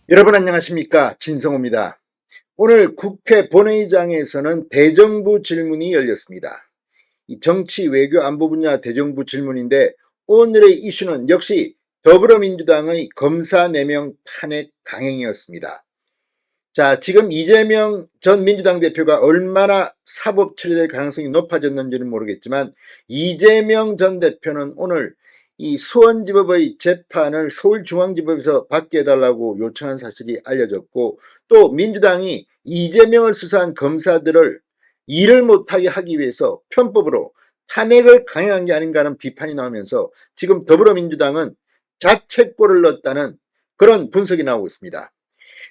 여러분 안녕하십니까, 진성호입니다. 오늘 국회 본회의장에서는 대정부 질문이 열렸습니다. 이 정치 외교 안보 분야 대정부 질문인데 오늘의 이슈는 역시 더불어민주당의 검사 4명 탄핵 강행이었습니다. 자, 지금 이재명 전 민주당 대표가 얼마나 사법 처리될 가능성이 높아졌는지는 모르겠지만 이재명 전 대표는 오늘 이 수원지법의 재판을 서울중앙지법에서 받게 해달라고 요청한 사실이 알려졌고, 또 민주당이 이재명을 수사한 검사들을 일을 못하게 하기 위해서 편법으로 탄핵을 강행한 게 아닌가 하는 비판이 나오면서 지금 더불어민주당은 자책골을 넣었다는 그런 분석이 나오고 있습니다.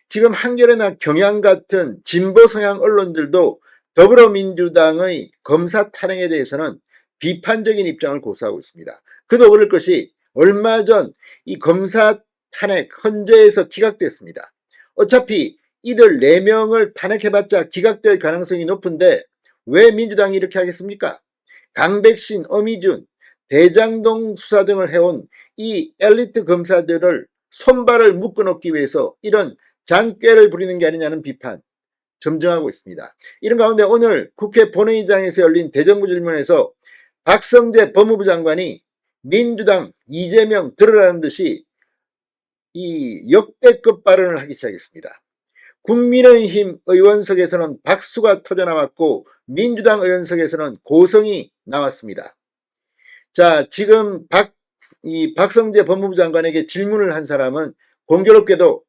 지금 한겨레나 경향 같은 진보 성향 언론들도 더불어민주당의 검사 탄핵에 대해서는 비판적인 입장을 고수하고 있습니다. 그도 그럴 것이 얼마 전 이 검사 탄핵 헌재에서 기각됐습니다. 어차피 이들 4명을 탄핵해봤자 기각될 가능성이 높은데 왜 민주당이 이렇게 하겠습니까? 강백신, 어미준, 대장동 수사 등을 해온 이 엘리트 검사들을 손발을 묶어놓기 위해서 이런 잔꾀를 부리는 게 아니냐는 비판 점증하고 있습니다. 이런 가운데 오늘 국회 본회의장에서 열린 대정부 질문에서 박성재 법무부 장관이 민주당 이재명 들으라는 듯이 이 역대급 발언을 하기 시작했습니다. 국민의힘 의원석에서는 박수가 터져나왔고 민주당 의원석에서는 고성이 나왔습니다. 자, 지금 박성재 법무부 장관에게 질문을 한 사람은 공교롭게도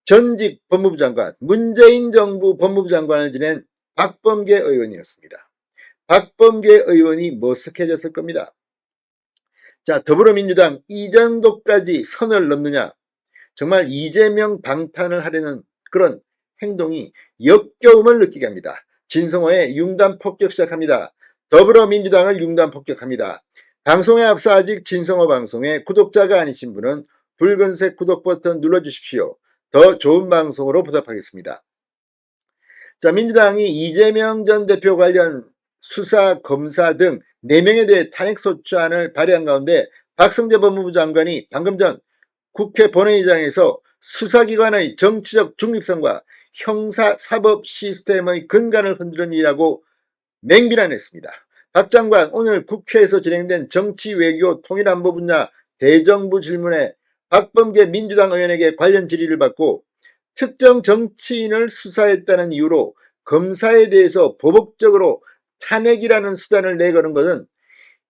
전직 법무부 장관, 문재인 정부 법무부 장관을 지낸 박범계 의원이었습니다. 박범계 의원이 머쓱해졌을 겁니다. 자, 더불어민주당 이 정도까지 선을 넘느냐, 정말 이재명 방탄을 하려는 그런 행동이 역겨움을 느끼게 합니다. 진성호의 융단 폭격 시작합니다. 더불어민주당을 융단 폭격합니다. 방송에 앞서 아직 진성호 방송에 구독자가 아니신 분은 붉은색 구독 버튼 눌러주십시오. 더 좋은 방송으로 보답하겠습니다. 자, 민주당이 이재명 전 대표 관련 수사 검사 등 4명에 대해 탄핵소추안을 발의한 가운데 박성재 법무부 장관이 방금 전 국회 본회의장에서 수사기관의 정치적 중립성과 형사사법 시스템의 근간을 흔드는 일이라고 맹비난했습니다. 박 장관, 오늘 국회에서 진행된 정치외교 통일안보 분야 대정부 질문에 박범계 민주당 의원에게 관련 질의를 받고 특정 정치인을 수사했다는 이유로 검사에 대해서 보복적으로 탄핵이라는 수단을 내거는 것은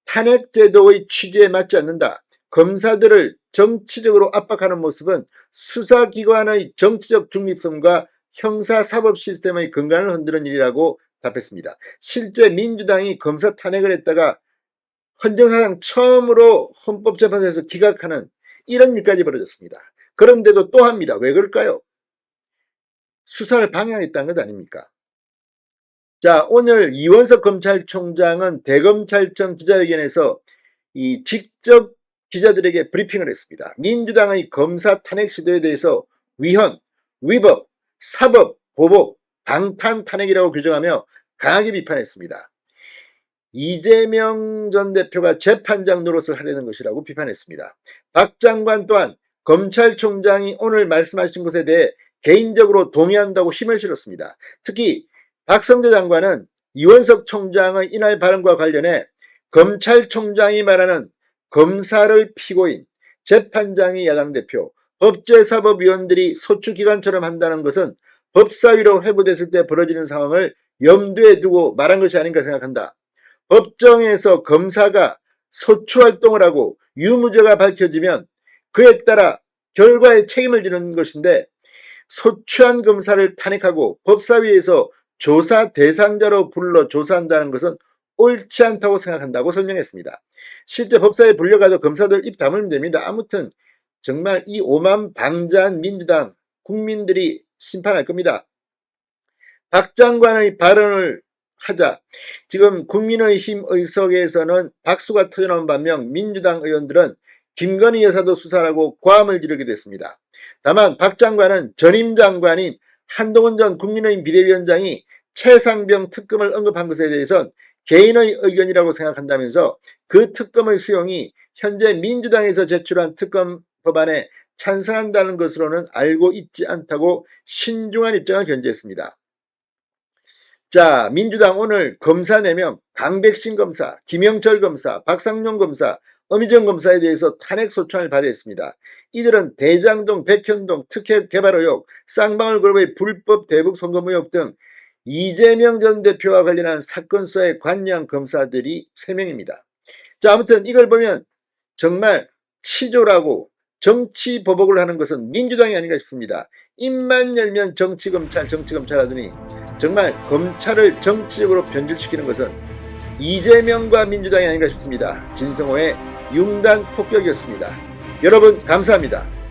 탄핵제도의 취지에 맞지 않는다. 검사들을 정치적으로 압박하는 모습은 수사기관의 정치적 중립성과 형사사법 시스템의 근간을 흔드는 일이라고 답했습니다. 실제 민주당이 검사 탄핵을 했다가 헌정사상 처음으로 헌법재판소에서 기각하는 이런 일까지 벌어졌습니다. 그런데도 또 합니다. 왜 그럴까요? 수사를 방해하겠다는 것 아닙니까? 자, 오늘 이원석 검찰총장은 대검찰청 기자회견에서 직접 기자들에게 브리핑을 했습니다. 민주당의 검사 탄핵 시도에 대해서 위헌, 위법, 사법, 보복, 방탄 탄핵이라고 규정하며 강하게 비판했습니다. 이재명 전 대표가 재판장 노릇을 하려는 것이라고 비판했습니다. 박 장관 또한 검찰총장이 오늘 말씀하신 것에 대해 개인적으로 동의한다고 힘을 실었습니다. 특히 박성재 장관은 이원석 총장의 이날 발언과 관련해 검찰총장이 말하는 검사를 피고인, 재판장이 야당 대표, 법제사법위원들이 소추기관처럼 한다는 것은 법사위로 회부됐을 때 벌어지는 상황을 염두에 두고 말한 것이 아닌가 생각한다. 법정에서 검사가 소추활동을 하고 유무죄가 밝혀지면 그에 따라 결과에 책임을 지는 것인데 소추한 검사를 탄핵하고 법사위에서 조사 대상자로 불러 조사한다는 것은 옳지 않다고 생각한다고 설명했습니다. 실제 법사위에 불려가도 검사들 입 다물면 됩니다. 아무튼 정말 이 오만방자한 민주당 국민들이 심판할 겁니다. 박 장관의 발언을 하자 지금 국민의힘 의석에서는 박수가 터져나온 반면 민주당 의원들은 김건희 여사도 수사라고 고함을 지르게 됐습니다. 다만 박 장관은 전임 장관인 한동훈 전 국민의힘 비대위원장이 최상병 특검을 언급한 것에 대해선 개인의 의견이라고 생각한다면서 그 특검의 수용이 현재 민주당에서 제출한 특검 법안에 찬성한다는 것으로는 알고 있지 않다고 신중한 입장을 견지했습니다. 자, 민주당 오늘 검사 4명, 강백신 검사, 김영철 검사, 박상용 검사, 어미정 검사에 대해서 탄핵 소추안을 발의했습니다. 이들은 대장동, 백현동, 특혜 개발 의혹, 쌍방울 그룹의 불법 대북 선거 의혹 등 이재명 전 대표와 관련한 사건서에 관여한 검사들이 3명입니다. 자, 아무튼 이걸 보면 정말 치졸하고 정치 보복을 하는 것은 민주당이 아닌가 싶습니다. 입만 열면 정치검찰 하더니 정말 검찰을 정치적으로 변질시키는 것은 이재명과 민주당이 아닌가 싶습니다. 진성호의 융단 폭격이었습니다. 여러분 감사합니다.